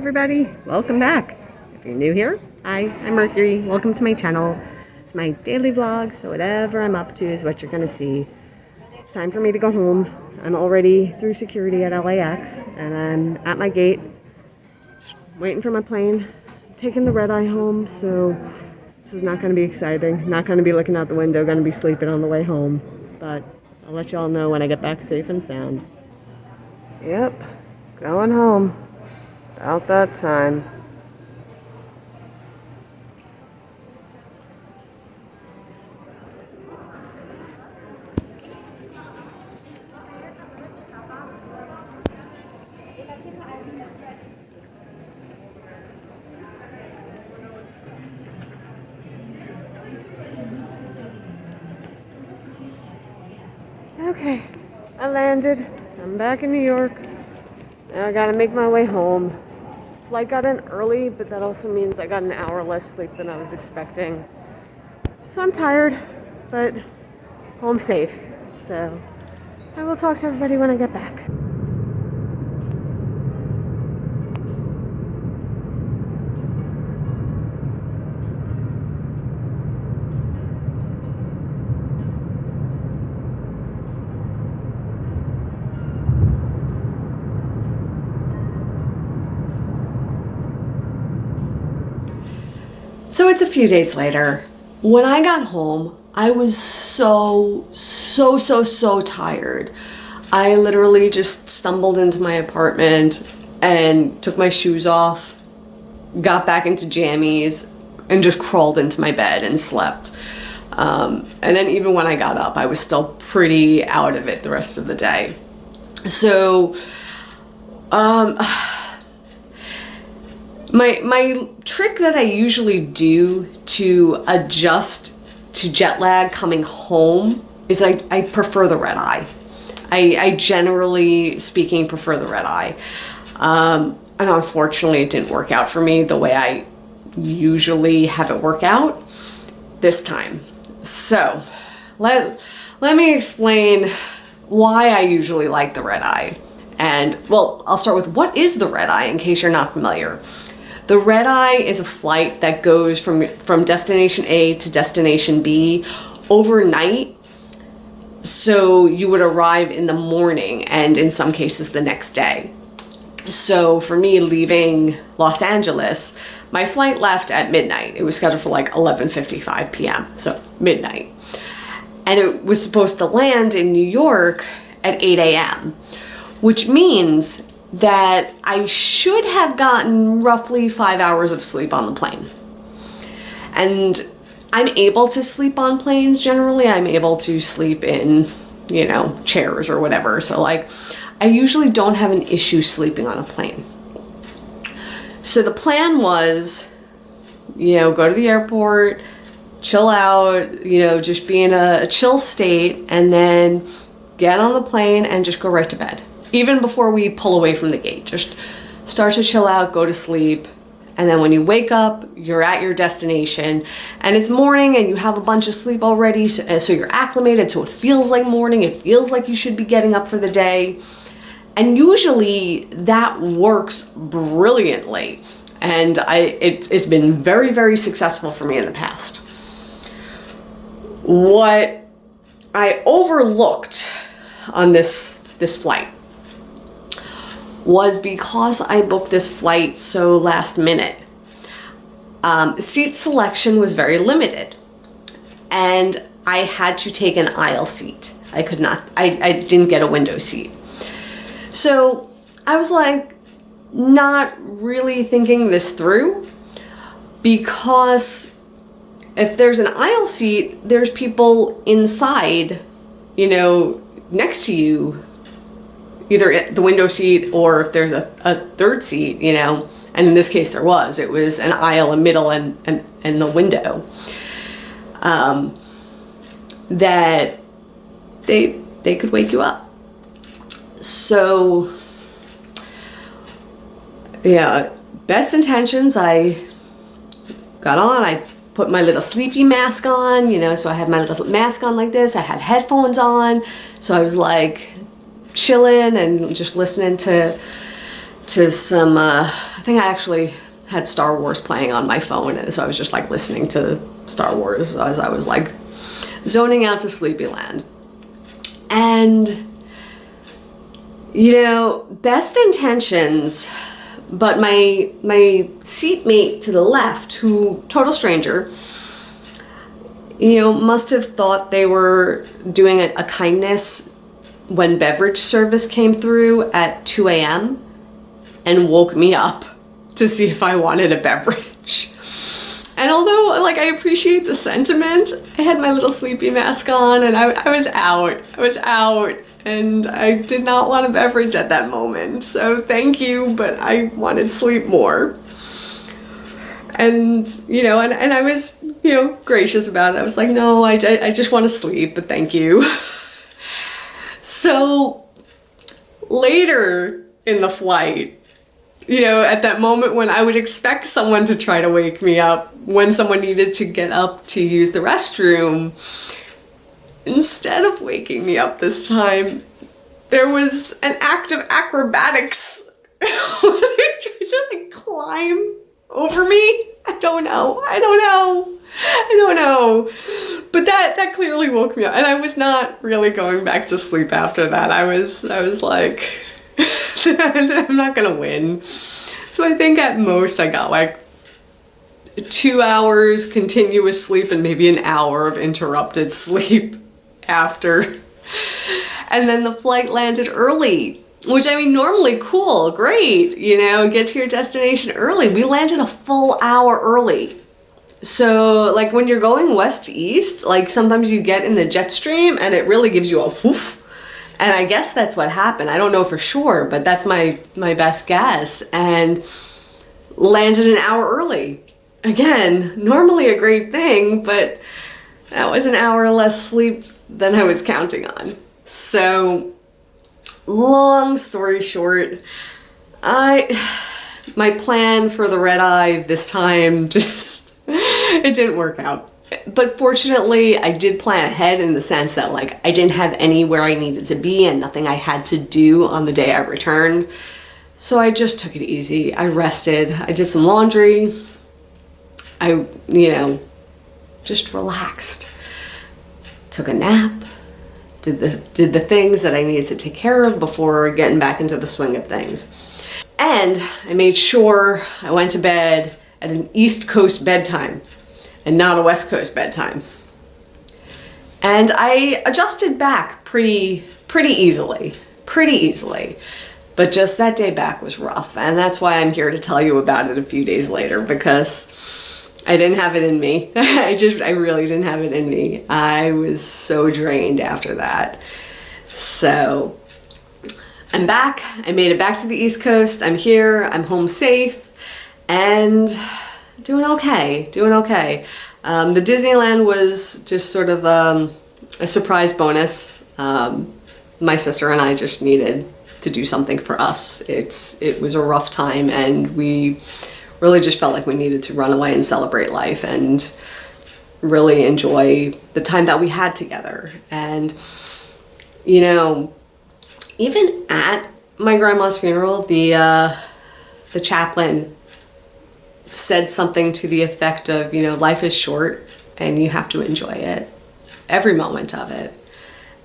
everybody, welcome back. If you're new here, hi, I'm Mercury. Welcome to my channel. It's my daily vlog, so whatever I'm up to is what you're gonna see. It's time for me to go home. I'm already through security at LAX and I'm at my gate, just waiting for my plane, taking the red eye home, so this is not gonna be exciting. Not gonna be looking out the window, gonna be sleeping on the way home, but I'll let y'all know when I get back safe and sound. Yep, going home. About that time. Okay, I landed. I'm back in New York. Now I gotta make my way home. Flight got in early, but that also means I got an hour less sleep than I was expecting. So I'm tired, but home safe. So I will talk to everybody when I get back. So it's a few days later. When I got home, I was so tired. I literally just stumbled into my apartment and took my shoes off, got back into jammies, and just crawled into my bed and slept. And then even when I got up, I was still pretty out of it the rest of the day. So, my trick that I usually do to adjust to jet lag coming home is I prefer the red eye. I generally speaking prefer the red eye. And unfortunately it didn't work out for me the way I usually have it work out this time. So let me explain why I usually like the red eye. And well, I'll start with what is the red eye in case you're not familiar. The red eye is a flight that goes from destination A to destination B overnight. So you would arrive in the morning and in some cases the next day. So for me leaving Los Angeles, my flight left at midnight. It was scheduled for like 11:55 p.m. So midnight. And it was supposed to land in New York at 8 a.m. which means that I should have gotten roughly 5 hours of sleep on the plane. And I'm able to sleep on planes generally. I'm able to sleep in, chairs or whatever. So like, I usually don't have an issue sleeping on a plane. So the plan was, go to the airport, chill out, just be in a chill state, and then get on the plane and just go right to bed. Even before we pull away from the gate, just start to chill out, go to sleep. And then when you wake up, you're at your destination and it's morning and you have a bunch of sleep already. So you're acclimated. So it feels like morning. It feels like you should be getting up for the day. And usually that works brilliantly. And it's been very, very successful for me in the past. What I overlooked on this flight was because I booked this flight so last minute. Seat selection was very limited and I had to take an aisle seat. I didn't get a window seat. So I was like not really thinking this through, because if there's an aisle seat, there's people inside, next to you, either at the window seat or if there's a third seat, and in this case it was an aisle, a middle, and the window, that they could wake you up. So yeah, best intentions, I got on, I put my little sleepy mask on, so I had my little mask on like this, I had headphones on, so I was like chilling and just listening to to some, I think I actually had Star Wars playing on my phone, and so I was just like listening to Star Wars as I was like zoning out to Sleepyland. And, you know, best intentions, but my seatmate to the left, who, total stranger, you know, must have thought they were doing a kindness when beverage service came through at 2 a.m. and woke me up to see if I wanted a beverage. And although, like, I appreciate the sentiment, I had my little sleepy mask on and I was out and I did not want a beverage at that moment. So thank you, but I wanted sleep more. And, you know, and I was, you know, gracious about it. I was like, no, I just want to sleep, but thank you. So later in the flight, you know, at that moment when I would expect someone to try to wake me up when someone needed to get up to use the restroom, instead of waking me up this time, there was an act of acrobatics where they tried to like climb over me. I don't know. But that clearly woke me up, and I was not really going back to sleep after that. I was like, I'm not gonna win. So I think at most I got like 2 hours continuous sleep and maybe an hour of interrupted sleep after. And then the flight landed early, which, I mean, normally cool, great, you know, get to your destination early. We landed a full hour early. So like when you're going west to east, like sometimes you get in the jet stream and it really gives you a whoof. And I guess that's what happened. I don't know for sure, but that's my best guess. And landed an hour early. Again, normally a great thing, but that was an hour less sleep than I was counting on. So long story short, my plan for the red eye this time just, it didn't work out. But fortunately, I did plan ahead in the sense that like I didn't have anywhere I needed to be and nothing I had to do on the day I returned. So I just took it easy. I rested. I did some laundry. I, you know, just relaxed. Took a nap. Did the things that I needed to take care of before getting back into the swing of things. And I made sure I went to bed at an East Coast bedtime and not a West Coast bedtime. And I adjusted back pretty easily. But just that day back was rough, and that's why I'm here to tell you about it a few days later, because I didn't have it in me. I really didn't have it in me. I was so drained after that. So I'm back. I made it back to the East Coast. I'm here. I'm home safe and doing okay. The Disneyland was just sort of a surprise bonus. My sister and I just needed to do something for us. It was a rough time, and we really just felt like we needed to run away and celebrate life and really enjoy the time that we had together. And, you know, even at my grandma's funeral, the chaplain said something to the effect of, you know, life is short and you have to enjoy it, every moment of it.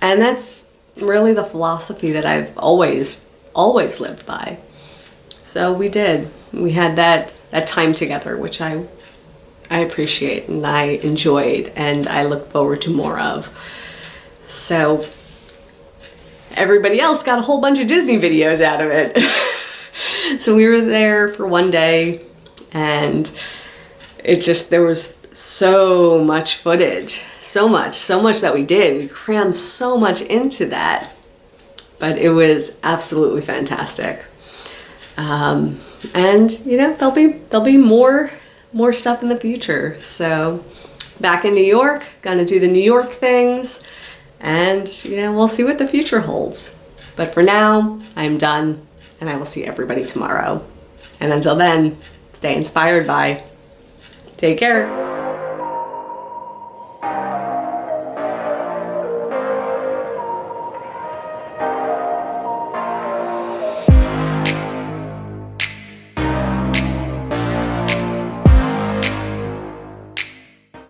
And that's really the philosophy that I've always lived by. So we did. We had that time together, which I appreciate and I enjoyed and I look forward to more of. So everybody else got a whole bunch of Disney videos out of it. So we were there for one day, and there was so much footage, so much that we did. We crammed so much into that, but it was absolutely fantastic. And you know, there'll be more stuff in the future. So back in New York, gonna do the New York things, and you know, we'll see what the future holds. But for now, I'm done, and I will see everybody tomorrow. And until then, stay inspired by. Take care.